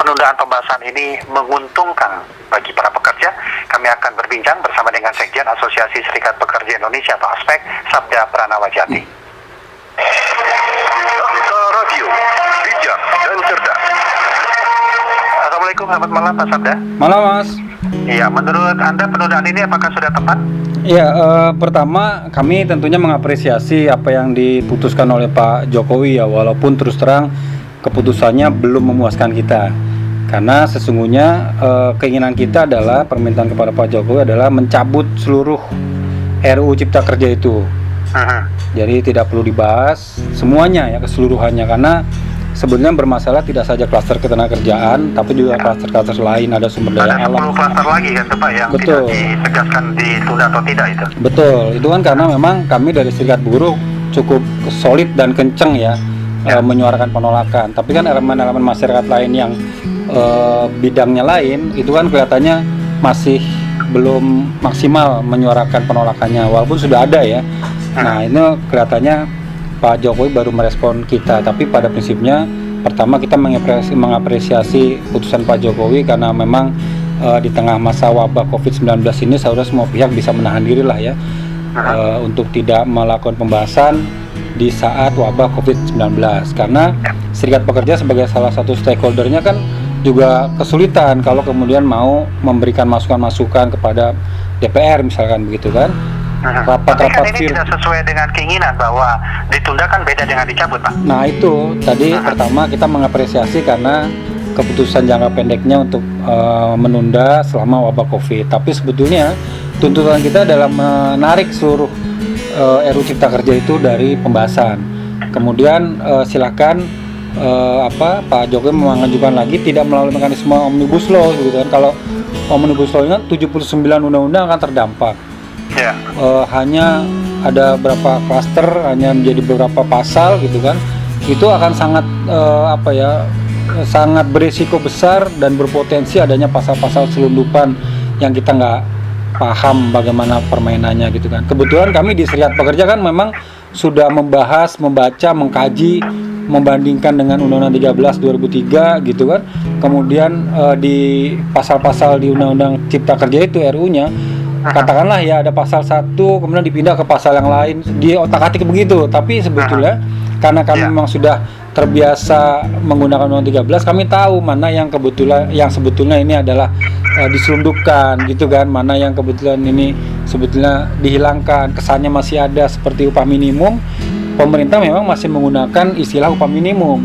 penundaan pembahasan ini menguntungkan bagi para pekerja? Kami akan berbincang bersama dengan Sekjen Asosiasi Serikat Pekerja Indonesia atau ASPEK, Sabda Pranawajati. Radio, bijak dan cerdas. Assalamualaikum, selamat malam Pak Sabda. Malam Mas. Iya, menurut Anda penundaan ini apakah sudah tepat? Ya, pertama kami tentunya mengapresiasi apa yang diputuskan oleh Pak Jokowi ya, walaupun terus terang keputusannya belum memuaskan kita. Karena sesungguhnya keinginan kita adalah, permintaan kepada Pak Jokowi adalah mencabut seluruh RUU Cipta Kerja itu. Jadi tidak perlu dibahas semuanya ya, keseluruhannya, karena sebenarnya bermasalah tidak saja klaster ketenagakerjaan, tapi juga klaster-klaster lain, ada sumber daya alam. Ada 10 klaster lagi kan Pak yang Betul. tidak ditegaskan ditunda atau tidak itu? Betul, itu kan karena memang kami dari Serikat Buruh cukup solid dan kenceng ya, menyuarakan penolakan. Tapi kan elemen-elemen masyarakat lain yang bidangnya lain, itu kan kelihatannya masih belum maksimal menyuarakan penolakannya, walaupun sudah ada ya. Nah, ini kelihatannya Pak Jokowi baru merespon kita, tapi pada prinsipnya pertama kita mengapresiasi putusan Pak Jokowi karena memang di tengah masa wabah COVID-19 ini seharusnya semua pihak bisa menahan diri lah ya, untuk tidak melakukan pembahasan di saat wabah COVID-19, karena Serikat Pekerja sebagai salah satu stakeholdernya kan juga kesulitan kalau kemudian mau memberikan masukan-masukan kepada DPR misalkan begitu kan. Tapi kan ini tidak sesuai dengan keinginan bahwa ditunda, kan beda dengan dicabut Pak. Nah itu tadi pertama kita mengapresiasi karena keputusan jangka pendeknya untuk menunda selama wabah COVID. Tapi sebetulnya tuntutan kita adalah menarik seluruh RUU Cipta Kerja itu dari pembahasan. Kemudian silakan Pak Jokowi mengajukan lagi tidak melalui mekanisme Omnibus Law gitu kan. Kalau Omnibus Law-nya 79 undang-undang akan terdampak. Hanya ada berapa klaster, hanya menjadi beberapa pasal gitu kan, itu akan sangat sangat berisiko besar dan berpotensi adanya pasal-pasal selundupan yang kita nggak paham bagaimana permainannya gitu kan. Kebetulan kami di Serikat Pekerja kan memang sudah membahas, membaca, mengkaji, membandingkan dengan Undang-Undang 13 2003 gitu kan. Kemudian di pasal-pasal di Undang-Undang Cipta Kerja itu RU-nya, katakanlah ya ada pasal 1 kemudian dipindah ke pasal yang lain, di otak-atik begitu. Tapi sebetulnya karena kami memang sudah terbiasa menggunakan Undang-Undang 13, kami tahu mana yang kebetulan, yang sebetulnya ini adalah diselundupkan gitu kan, mana yang kebetulan ini sebetulnya dihilangkan, kesannya masih ada seperti upah minimum. Pemerintah memang masih menggunakan istilah upah minimum.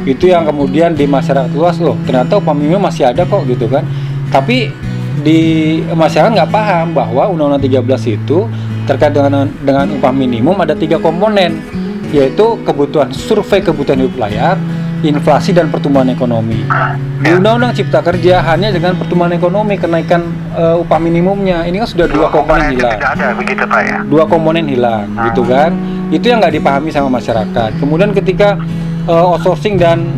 Itu yang kemudian di masyarakat luas, loh ternyata upah minimum masih ada kok gitu kan. Tapi di masyarakat nggak paham bahwa Undang-Undang 13 itu terkait dengan upah minimum ada 3 komponen, yaitu kebutuhan survei kebutuhan hidup layak, inflasi, dan pertumbuhan ekonomi. Di Undang-Undang Cipta Kerja hanya dengan pertumbuhan ekonomi, kenaikan upah minimumnya, ini kan sudah 2 komponen hilang. Tidak ada begitu Pak ya. 2 komponen hilang gitu kan. Itu yang nggak dipahami sama masyarakat. Kemudian ketika outsourcing dan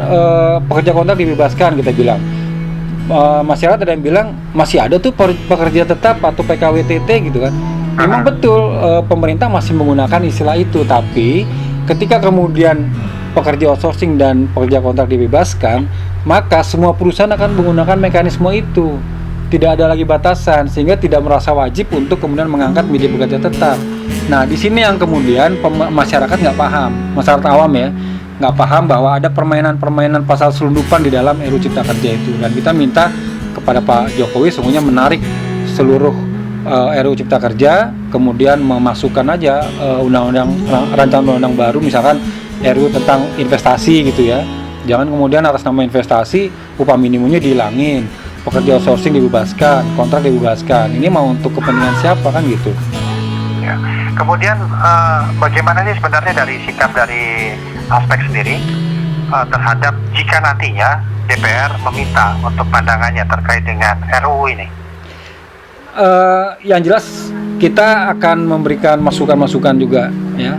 pekerja kontrak dibebaskan, kita bilang masyarakat ada yang bilang masih ada tuh pekerja tetap atau PKWTT gitu kan. Memang betul pemerintah masih menggunakan istilah itu, tapi ketika kemudian pekerja outsourcing dan pekerja kontrak dibebaskan, maka semua perusahaan akan menggunakan mekanisme itu. Tidak ada lagi batasan, sehingga tidak merasa wajib untuk kemudian mengangkat menjadi pekerja tetap. Nah, di sini yang kemudian masyarakat nggak paham, masyarakat awam ya, nggak paham bahwa ada permainan-permainan pasal selundupan di dalam RUU Cipta Kerja itu. Dan kita minta kepada Pak Jokowi sesungguhnya menarik seluruh RUU Cipta Kerja, kemudian memasukkan aja rancangan undang-undang baru, misalkan RUU tentang investasi gitu ya. Jangan kemudian atas nama investasi upah minimumnya dihilangin, pekerja outsourcing dibebaskan, kontrak dibebaskan. Ini mau untuk kepentingan siapa kan gitu. Ya. Kemudian bagaimana sih sebenarnya dari sikap dari ASPEK sendiri terhadap jika nantinya DPR meminta untuk pandangannya terkait dengan RUU ini? Yang jelas kita akan memberikan masukan-masukan juga ya,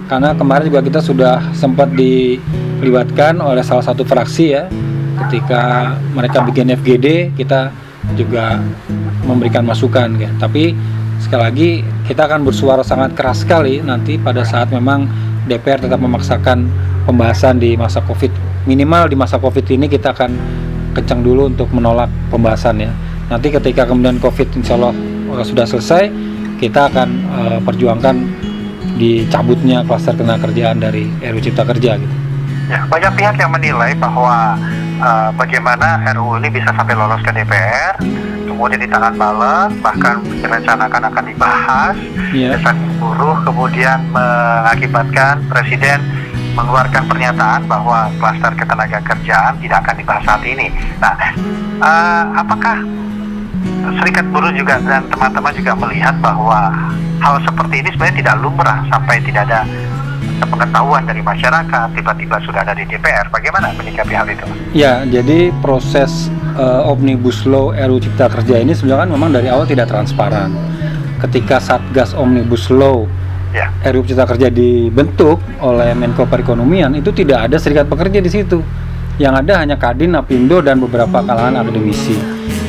karena kemarin juga kita sudah sempat dilibatkan oleh salah satu fraksi ya, ketika mereka bikin FGD kita juga memberikan masukan ya. Tapi sekali lagi kita akan bersuara sangat keras sekali nanti pada saat memang DPR tetap memaksakan pembahasan di masa COVID. Minimal di masa COVID ini kita akan kencang dulu untuk menolak pembahasan ya. Nanti ketika kemudian COVID insya Allah sudah selesai, kita akan perjuangkan dicabutnya klaster ketenagakerjaan dari RUU Cipta Kerja gitu. Ya, banyak pihak yang menilai bahwa bagaimana RUU ini bisa sampai lolos ke DPR, kemudian di tangan balik, bahkan direncanakan akan dibahas, desain buruh, kemudian mengakibatkan Presiden mengeluarkan pernyataan bahwa klaster ketenagakerjaan tidak akan dibahas saat ini. Nah, apakah Serikat Buruh juga dan teman-teman juga melihat bahwa hal seperti ini sebenarnya tidak lumrah sampai tidak ada pengetahuan dari masyarakat, tiba-tiba sudah ada di DPR? Bagaimana menyikapi hal itu? Ya, jadi proses Omnibus Law RUU Cipta Kerja ini sebenarnya kan memang dari awal tidak transparan. Ketika Satgas Omnibus Law RUU Cipta Kerja dibentuk oleh Menko Perekonomian, itu tidak ada serikat pekerja di situ. Yang ada hanya Kadin, Apindo, dan beberapa kalangan akademisi.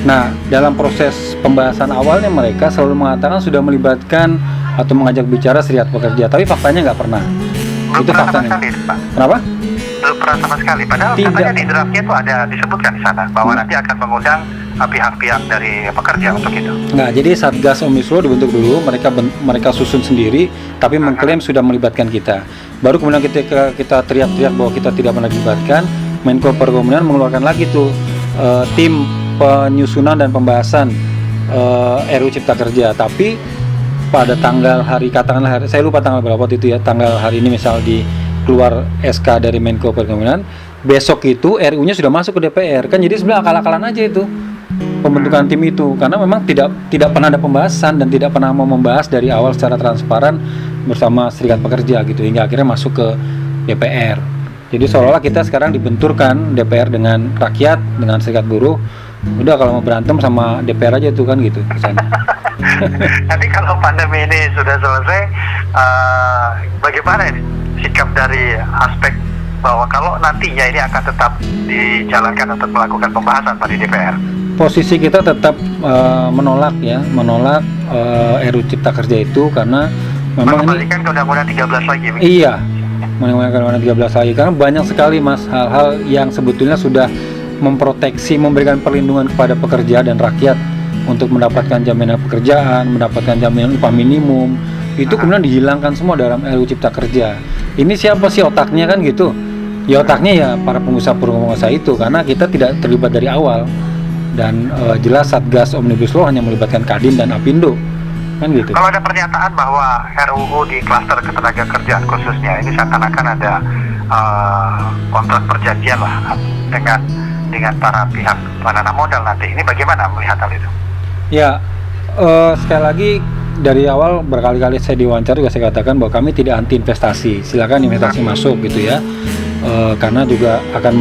Nah, dalam proses pembahasan awalnya mereka selalu mengatakan sudah melibatkan atau mengajak bicara serikat pekerja, tapi faktanya nggak pernah. Belum itu pernah faktanya. sama sekali, Pak. Kenapa? Belum pernah sama sekali. Padahal Tidak. katanya di draftnya itu ada disebutkan di sana bahwa nanti akan mengundang pihak-pihak dari pekerja untuk itu. Nggak, jadi Satgas Omnibus Law dibentuk dulu, mereka susun sendiri, tapi mengklaim sudah melibatkan kita. Baru kemudian kita teriak-teriak bahwa kita tidak pernah dilibatkan, Menko Perekonomian mengeluarkan lagi tuh tim penyusunan dan pembahasan RUU Cipta Kerja. Tapi pada tanggal katakanlah saya lupa tanggal berapa waktu itu ya, tanggal hari ini misal di keluar SK dari Menko Perekonomian, besok itu RU-nya sudah masuk ke DPR. Kan jadi sebenarnya akal-akalan aja itu pembentukan tim itu, karena memang tidak pernah ada pembahasan dan tidak pernah mau membahas dari awal secara transparan bersama serikat pekerja gitu, hingga akhirnya masuk ke DPR. Jadi seolah-olah kita sekarang dibenturkan DPR dengan rakyat, dengan serikat buruh. Udah kalau mau berantem sama DPR aja tuh kan gitu kesannya. Nanti kalau pandemi ini sudah selesai, bagaimana ini sikap dari aspek bahwa kalau nantinya ini akan tetap dijalankan untuk melakukan pembahasan pada DPR? Posisi kita tetap menolak RUU Cipta Kerja itu, karena memang mengembalikan ke Undang-Undang 13 lagi. Iya, mengembalikan Undang-Undang 13 lagi, karena banyak sekali Mas hal-hal yang sebetulnya sudah memproteksi, memberikan perlindungan kepada pekerja dan rakyat untuk mendapatkan jaminan pekerjaan, mendapatkan jaminan upah minimum, itu kemudian dihilangkan semua dalam RUU Cipta Kerja. Ini siapa sih otaknya kan gitu? Ya otaknya ya para pengusaha itu, karena kita tidak terlibat dari awal. Dan jelas Satgas Omnibus Law hanya melibatkan Kadin dan Apindo kan gitu. Kalau ada pernyataan bahwa RUU di klaster ketenagakerjaan khususnya ini seakan-akan ada kontrak perjanjian lah dengan para pihak penanam modal nanti, ini bagaimana melihat hal itu? Ya, sekali lagi dari awal berkali-kali saya diwawancara juga saya katakan bahwa kami tidak anti investasi, silakan investasi masuk gitu ya. Karena juga akan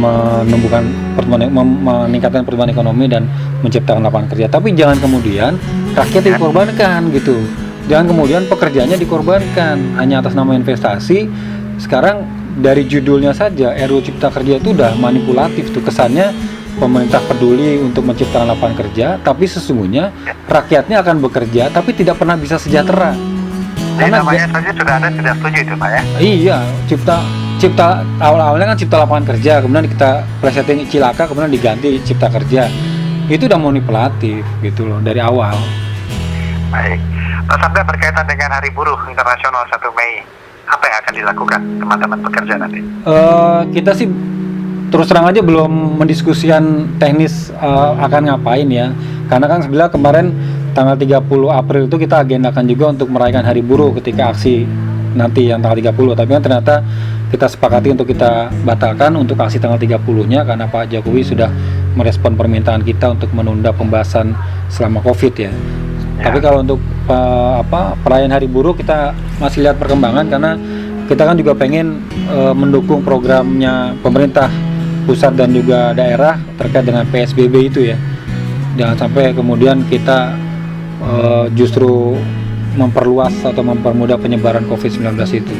meningkatkan pertumbuhan ekonomi dan menciptakan lapangan kerja. Tapi jangan kemudian rakyat dikorbankan gitu. Jangan kemudian pekerjaannya dikorbankan hanya atas nama investasi. Sekarang dari judulnya saja RUU Cipta Kerja itu udah manipulatif tuh, kesannya pemerintah peduli untuk menciptakan lapangan kerja, tapi sesungguhnya rakyatnya akan bekerja tapi tidak pernah bisa sejahtera. Jadi namanya saja sudah ada, sudah setuju itu Pak ya? Iya, cipta awal-awalnya kan cipta lapangan kerja, kemudian kita plesetin cilaka, kemudian diganti cipta kerja. Itu udah manipulatif gitu loh dari awal. Baik, Pak Sabda, berkaitan dengan Hari Buruh Internasional 1 Mei, apa yang akan dilakukan teman-teman pekerja nanti? Kita sih terus terang aja belum mendiskusikan teknis akan ngapain ya, karena kan sebenarnya kemarin tanggal 30 April itu kita agendakan juga untuk merayakan Hari Buruh ketika aksi nanti yang tanggal 30, tapi kan ternyata kita sepakati untuk kita batalkan untuk aksi tanggal 30-nya karena Pak Jokowi sudah merespon permintaan kita untuk menunda pembahasan selama Covid ya. Tapi kalau untuk perayaan Hari Buruh kita masih lihat perkembangan, karena kita kan juga pengen mendukung programnya pemerintah pusat dan juga daerah terkait dengan PSBB itu ya. Jangan sampai kemudian kita justru memperluas atau mempermudah penyebaran COVID-19 itu.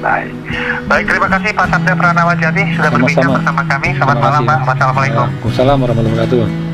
Baik, terima kasih Pak Sabda Pranawajati sudah berbincang bersama kami. Selamat malam Pak. Wassalamualaikum. Waalaikumsalam warahmatullahi wabarakatuh.